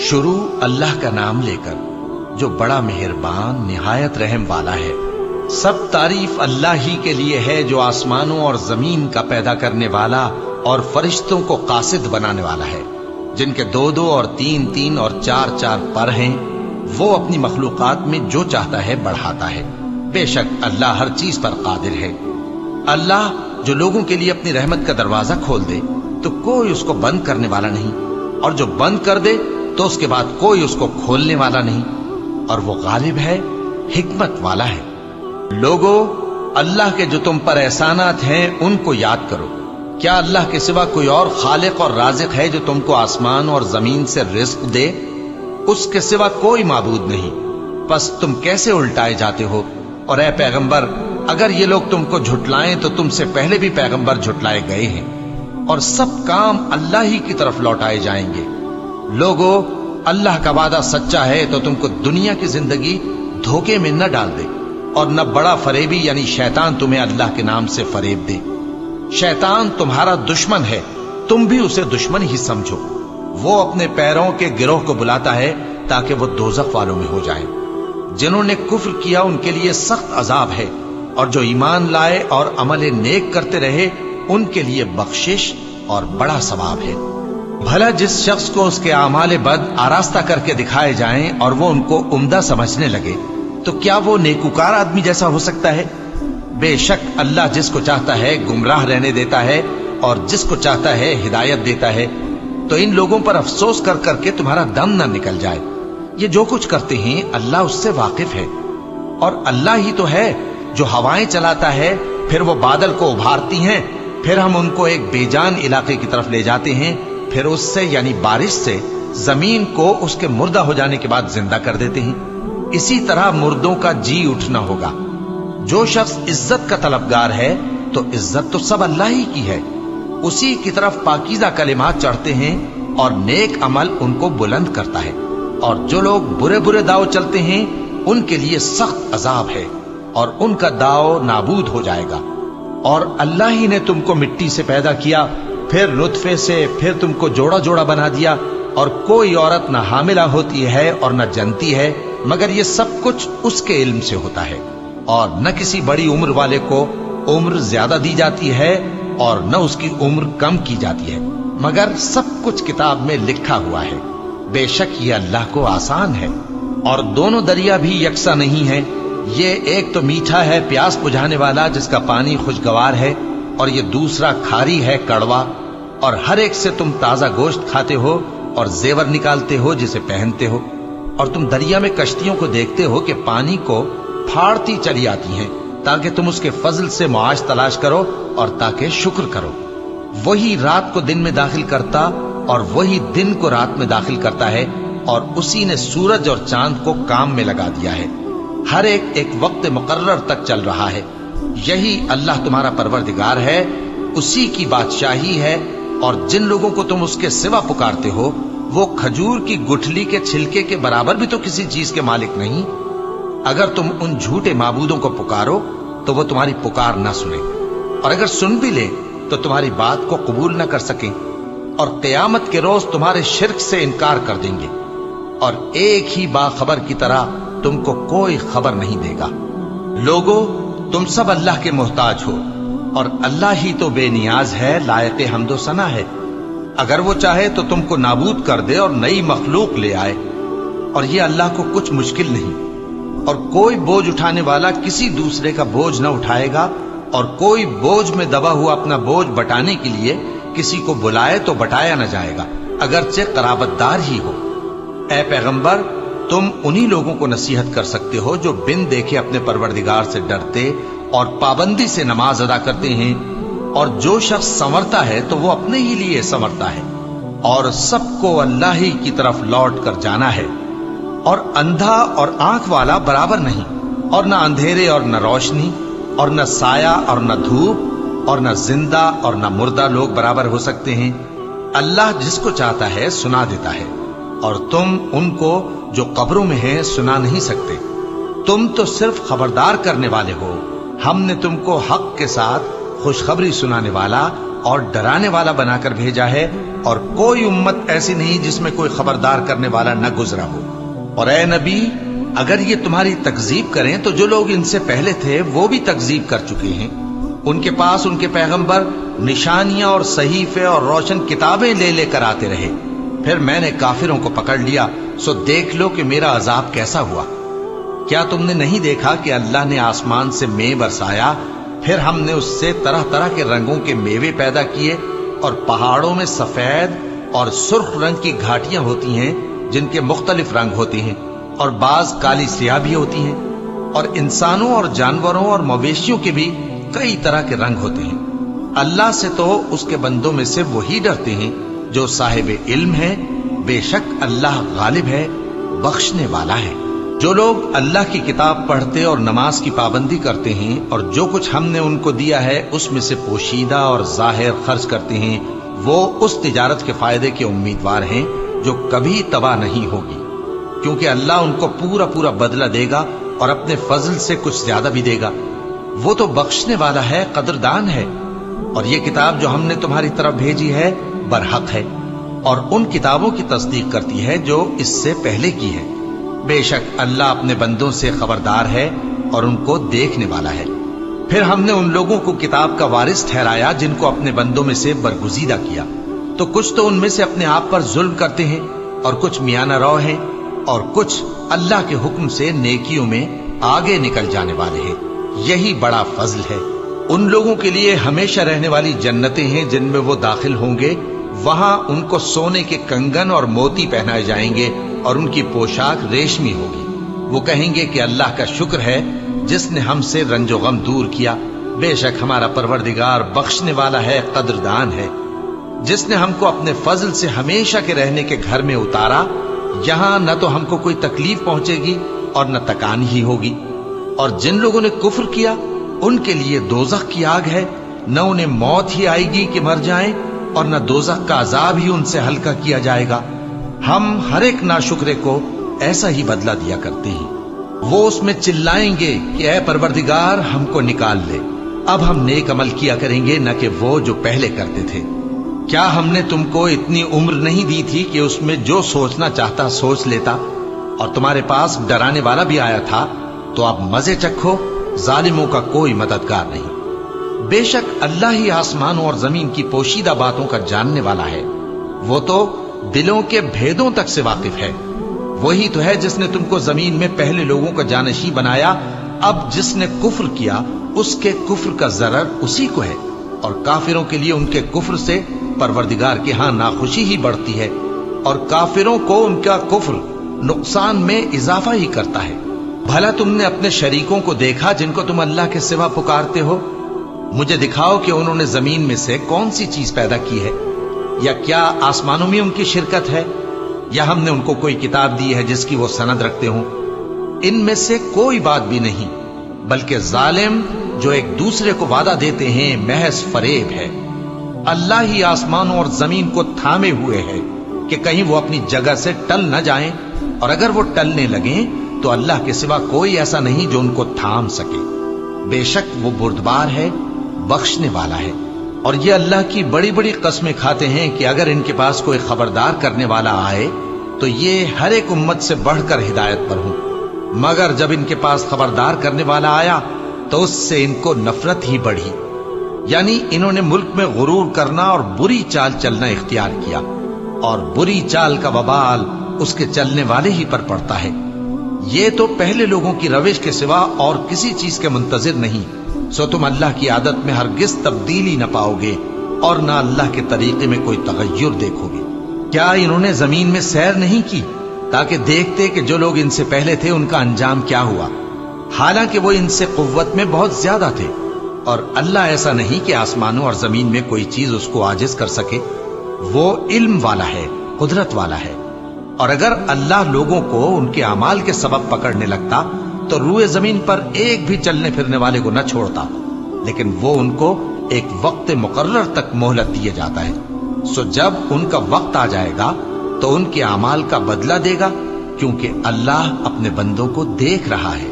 شروع اللہ کا نام لے کر جو بڑا مہربان نہایت رحم والا ہے۔ سب تعریف اللہ ہی کے لیے ہے جو آسمانوں اور زمین کا پیدا کرنے والا اور فرشتوں کو قاصد بنانے والا ہے، جن کے 2 اور 3 اور 4 پر ہیں۔ وہ اپنی مخلوقات میں جو چاہتا ہے بڑھاتا ہے، بے شک اللہ ہر چیز پر قادر ہے۔ اللہ جو لوگوں کے لیے اپنی رحمت کا دروازہ کھول دے تو کوئی اس کو بند کرنے والا نہیں، اور جو بند کر دے تو اس کے بعد کوئی اس کو کھولنے والا نہیں، اور وہ غالب ہے، حکمت والا ہے۔ لوگو، اللہ کے جو تم پر احسانات ہیں ان کو یاد کرو۔ کیا اللہ کے سوا کوئی اور خالق اور رازق ہے جو تم کو آسمان اور زمین سے رزق دے؟ اس کے سوا کوئی معبود نہیں، پس تم کیسے الٹائے جاتے ہو؟ اور اے پیغمبر، اگر یہ لوگ تم کو جھٹلائیں تو تم سے پہلے بھی پیغمبر جھٹلائے گئے ہیں، اور سب کام اللہ ہی کی طرف لوٹائے جائیں گے۔ لوگو، اللہ کا وعدہ سچا ہے تو تم کو دنیا کی زندگی دھوکے میں نہ ڈال دے، اور نہ بڑا فریبی یعنی شیطان تمہیں اللہ کے نام سے فریب دے۔ شیطان تمہارا دشمن ہے، تم بھی اسے دشمن ہی سمجھو۔ وہ اپنے پیروں کے گروہ کو بلاتا ہے تاکہ وہ دوزخ والوں میں ہو جائیں۔ جنہوں نے کفر کیا ان کے لیے سخت عذاب ہے، اور جو ایمان لائے اور عمل نیک کرتے رہے ان کے لیے بخشش اور بڑا ثواب ہے۔ بھلا جس شخص کو اس کے اعمال بد آراستہ کر کے دکھائے جائیں اور وہ ان کو عمدہ سمجھنے لگے تو کیا وہ نیکوکار آدمی جیسا ہو سکتا ہے؟ بے شک اللہ جس کو چاہتا ہے گمراہ رہنے دیتا ہے اور جس کو چاہتا ہے ہدایت دیتا ہے۔ تو ان لوگوں پر افسوس کر کر کے تمہارا دم نہ نکل جائے۔ یہ جو کچھ کرتے ہیں اللہ اس سے واقف ہے، اور اللہ ہی تو ہے جو ہوائیں چلاتا ہے، پھر وہ بادل کو ابھارتی ہیں، پھر ہم ان کو ایک بے جان علاقے کی طرف لے جاتے ہیں، پھر اس سے یعنی بارش سے زمین کو اس کے مردہ ہو جانے کے بعد زندہ کر دیتے ہیں۔ اسی طرح مردوں کا جی اٹھنا ہوگا۔ جو شخص عزت کا طلبگار ہے تو عزت تو سب اللہ ہی کی ہے، اسی کی طرف پاکیزہ کلمات چڑھتے ہیں اور نیک عمل ان کو بلند کرتا ہے، اور جو لوگ برے برے داؤ چلتے ہیں ان کے لیے سخت عذاب ہے، اور ان کا داؤ نابود ہو جائے گا۔ اور اللہ ہی نے تم کو مٹی سے پیدا کیا، پھر نطفے سے، پھر تم کو جوڑا جوڑا بنا دیا، اور کوئی عورت نہ حاملہ ہوتی ہے اور نہ جنتی ہے، مگر یہ سب کچھ اس کے علم سے ہوتا ہے۔ اور نہ کسی بڑی عمر والے کو عمر زیادہ دی جاتی ہے اور نہ اس کی عمر کم کی جاتی ہے، مگر سب کچھ کتاب میں لکھا ہوا ہے۔ بے شک یہ اللہ کو آسان ہے۔ اور دونوں دریا بھی یکساں نہیں ہیں، یہ ایک تو میٹھا ہے پیاس بجھانے والا جس کا پانی خوشگوار ہے، اور یہ دوسرا کھاری ہے کڑوا۔ اور ہر ایک سے تم تازہ گوشت کھاتے ہو اور زیور نکالتے ہو جسے پہنتے ہو۔ اور تم دریا میں کشتیوں کو دیکھتے ہو کہ پانی کو پھاڑتی چلی آتی ہیں، تاکہ تم اس کے فضل سے معاش تلاش کرو اور تاکہ شکر کرو۔ وہی رات کو دن میں داخل کرتا اور وہی دن کو رات میں داخل کرتا ہے، اور اسی نے سورج اور چاند کو کام میں لگا دیا ہے، ہر ایک ایک وقت مقرر تک چل رہا ہے۔ یہی اللہ تمہارا پروردگار ہے، اسی کی بادشاہی ہے۔ اور جن لوگوں کو تم اس کے سوا پکارتے ہو وہ کھجور کی گٹھلی کے چھلکے کے برابر بھی تو کسی چیز کے مالک نہیں۔ اگر تم ان جھوٹے معبودوں کو پکارو تو وہ تمہاری پکار نہ سنیں، اور اگر سن بھی لیں تو تمہاری بات کو قبول نہ کر سکیں، اور قیامت کے روز تمہارے شرک سے انکار کر دیں گے، اور ایک ہی باخبر کی طرح تم کو کوئی خبر نہیں دے گا۔ لوگو، تم سب اللہ کے محتاج ہو، اور اللہ ہی تو بے نیاز ہے، لائق حمد و ثنا ہے۔ اگر وہ چاہے تو تم کو نابود کر دے اور نئی مخلوق لے آئے، اور یہ اللہ کو کچھ مشکل نہیں۔ اور کوئی بوجھ اٹھانے والا کسی دوسرے کا بوجھ نہ اٹھائے گا، اور کوئی بوجھ میں دبا ہوا اپنا بوجھ بٹانے کے لیے کسی کو بلائے تو بٹایا نہ جائے گا، اگرچہ قرابت دار ہی ہو۔ اے پیغمبر، تم انہی لوگوں کو نصیحت کر سکتے ہو جو بن دیکھے اپنے پروردگار سے ڈرتے اور پابندی سے نماز ادا کرتے ہیں، اور جو شخص سنورتا ہے تو وہ اپنے ہی لیے سنورتا ہے، اور سب کو اللہ ہی کی طرف لوٹ کر جانا ہے۔ اور اندھا اور آنکھ والا برابر نہیں، اور نہ اندھیرے اور نہ روشنی، اور نہ سایہ اور نہ دھوپ، اور نہ زندہ اور نہ مردہ لوگ برابر ہو سکتے ہیں۔ اللہ جس کو چاہتا ہے سنا دیتا ہے، اور تم ان کو جو قبروں میں ہیں سنا نہیں سکتے۔ تم تو صرف خبردار کرنے والے ہو، ہم نے تم کو حق کے ساتھ خوشخبری سنانے والا اور डराने वाला बनाकर भेजा है, और कोई उम्मत ऐसी नहीं जिसमें कोई खबरदार करने वाला न गुजरा हो। और ए नबी, अगर ये तुम्हारी तकजीब करें तो जो लोग इनसे पहले थे वो भी तकजीब कर चुके हैं। उनके पास उनके पैगंबर निशानियां और सहीफे और रोशन किताबें ले लेकर आते रहे, फिर मैंने काफिरों को पकड़ लिया, सो देख लो कि मेरा अजाब कैसा हुआ। क्या तुमने नहीं देखा कि अल्लाह ने आसमान से मेंह बरसाया, फिर हमने उससे तरह तरह के रंगों के मेवे पैदा किए, और पहाड़ों में सफेद और सुर्ख रंग की घाटियां होती हैं जिनके मुख्तलिफ रंग होते हैं, और बाज काली स्याह भी होती हैं, और इंसानों और जानवरों और मवेशियों के भी कई तरह के रंग होते हैं। अल्लाह से तो उसके बंदों में से वही डरते हैं जो साहिब इल्म है, बेशक अल्लाह गालिब है, बख्शने वाला है। जो लोग अल्लाह की किताब पढ़ते और नमाज की पाबंदी करते हैं, और जो कुछ हमने उनको दिया है उसमें से पोशीदा और जाहिर खर्च करते हैं, वो उस तिजारत के फायदे के उम्मीदवार हैं जो कभी तबाह नहीं होगी, क्योंकि अल्लाह उनको पूरा पूरा बदला देगा और अपने फजल से कुछ ज्यादा भी देगा। वो तो बख्शने वाला है, कदरदान है। और ये किताब जो हमने तुम्हारी तरफ भेजी है बरहक है, और उन किताबों की तस्दीक करती है जो इससे पहले की है। बेशक अल्लाह अपने बंदों से खबरदार है और उनको देखने वाला है। फिर हमने उन लोगों को किताब का वारिस ठहराया जिनको अपने बंदों में से बरगुजीदा किया, तो कुछ तो उनमें से अपने आप पर जुल्म करते हैं, और कुछ मियाना रौ हैं, और कुछ अल्लाह के हुक्म से नेकियों में आगे निकल जाने वाले हैं। यही बड़ा फजल है। उन लोगों के लिए हमेशा रहने वाली जन्नतें हैं जिनमें वो दाखिल होंगे। वहां उनको सोने के कंगन और मोती पहनाए जाएंगे, और उनकी पोशाक रेशमी होगी। वो कहेंगे कि अल्लाह का शुक्र है जिसने हमसे रंजो गम दूर किया। बेशक हमारा परवरदिगार बख्शने वाला है, कदरदान है। जिसने हमको अपने फजल से हमेशा के रहने के घर में उतारा, यहां न तो हमको कोई तकलीफ पहुंचेगी और न तकानी ही होगी। और जिन लोगों ने कुफ्र किया उनके लिए दोजख की आग है, न उन्हें मौत ही आएगी कि मर जाएं, और न दोजख का अजाब ही उनसे हल्का किया जाएगा। हम हर एक नाशुक्रे को ऐसा ही बदला दिया करते हैं। वो उसमें चिल्लाएंगे कि ऐ परवरदिगार, हमको निकाल ले, अब हम नेक अमल किया करेंगे, न कि वो जो पहले करते थे। क्या हमने तुमको इतनी उम्र नहीं दी थी कि उसमें जो सोचना चाहता सोच लेता, और तुम्हारे पास डराने वाला भी आया था, तो अब मजे चखो, जालिमों का कोई मददगार नहीं। बेशक अल्लाह ही आसमानों और जमीन की पोशीदा बातों का जानने वाला है। वो तो दिलों के भेदों तक से वाकिफ है। वही तो है जिसने तुमको जमीन में पहले लोगों का जानशी बनाया। अब जिसने कुफ्र किया उसके कुफ्र का जरर उसी को है, और काफिरों के लिए उनके कुफ्र से परवरदिगार के यहां नाखुशी ही बढ़ती है, और काफिरों को उनका कुफ्र नुकसान में इजाफा ही करता है। भला तुमने अपने शरीकों को देखा जिनको तुम अल्लाह के सिवा पुकारते हो? मुझे दिखाओ कि उन्होंने जमीन में से कौन सी चीज पैदा की है, या क्या आसमानों में उनकी शिरकत है, या हमने उनको कोई किताब दी है जिसकी वो सनद रखते हो? इनमें से कोई बात भी नहीं, बल्कि जालिम जो एक दूसरे को वादा देते हैं महज फरेब है। अल्लाह ही आसमानों और जमीन को थामे हुए है कि कहीं वो अपनी जगह से टल न जाएं, और अगर वो टलने लगे तो अल्लाह के सिवा कोई ऐसा नहीं जो उनको थाम सके। बेशक वो बुर्दबार है, बख्शने वाला है। और ये अल्लाह की बड़ी बड़ी कस्में खाते हैं कि अगर इनके पास कोई खबरदार करने वाला आए तो ये हर एक उम्मत से बढ़कर हिदायत पर हूं, मगर जब इनके पास खबरदार करने वाला आया तो उससे इनको नफरत ही बढ़ी। यानी इन्होंने मुल्क में गुरूर करना और बुरी चाल चलना इख्तियार किया, और बुरी चाल का वबाल उसके चलने वाले ही पर पड़ता है। ये तो पहले लोगों की रविश के सिवा और किसी चीज के मुंतजिर नहीं, सो तुम अल्लाह की आदत में हरगिज तब्दीली न पाओगे, और न अल्लाह के तरीके में कोई तगय्युर देखोगे। क्या इन्होंने जमीन में सैर नहीं की ताकि देखते कि जो लोग इनसे पहले थे उनका अंजाम क्या हुआ? हालांकि वो इनसे कुव्वत में बहुत ज्यादा थे, और अल्लाह ऐसा नहीं कि आसमानों और जमीन में कोई चीज उसको आजिज कर सके। वो इल्म वाला है, कुदरत वाला है। और अगर अल्लाह लोगों को उनके अमाल के सबब पकड़ने लगता तो रूए जमीन पर एक भी चलने फिरने वाले को न छोड़ता, लेकिन वो उनको एक वक्त मुकर्रर तक मोहलत दिए जाता है। सो जब उनका वक्त आ जाएगा तो उनके अमाल का बदला देगा, क्योंकि अल्लाह अपने बंदों को देख रहा है।